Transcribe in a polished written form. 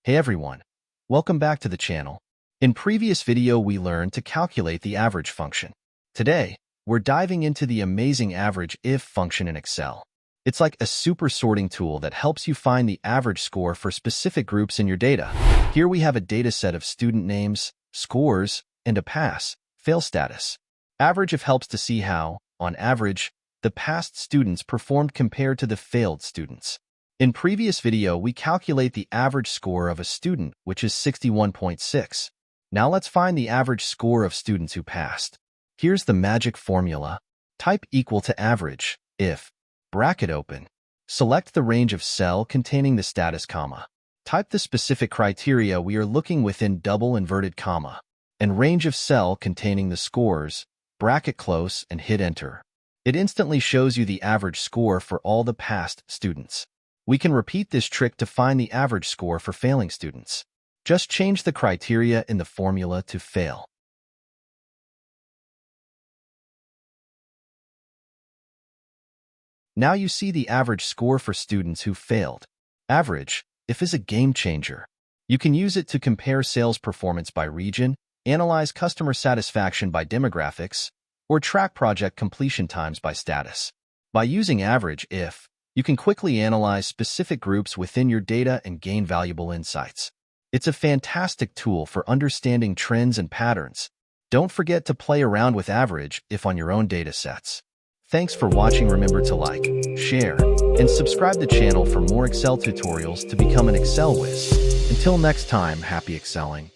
Hey everyone, welcome back to the channel. In previous video we learned to calculate the average function. Today, we're diving into the amazing AVERAGEIF function in Excel. It's like a super sorting tool that helps you find the average score for specific groups in your data. Here we have a data set of student names, scores, and a pass/fail status. AVERAGEIF helps to see how, on average, the passed students performed compared to the failed students. In previous video, we calculate the average score of a student, which is 61.6. Now let's find the average score of students who passed. Here's the magic formula. Type equal to average, if, bracket open. Select the range of cell containing the status comma. Type the specific criteria we are looking within double inverted comma, and range of cell containing the scores, bracket close, and hit enter. It instantly shows you the average score for all the passed students. We can repeat this trick to find the average score for failing students. Just change the criteria in the formula to fail. Now you see the average score for students who failed. AVERAGEIF is a game changer. You can use it to compare sales performance by region, analyze customer satisfaction by demographics, or track project completion times by status. By using AVERAGEIF, you can quickly analyze specific groups within your data and gain valuable insights. It's a fantastic tool for understanding trends and patterns. Don't forget to play around with AVERAGEIF on your own data sets. Thanks for watching. Remember to like, share, and subscribe to the channel for more Excel tutorials to become an Excel whiz. Until next time, happy excelling.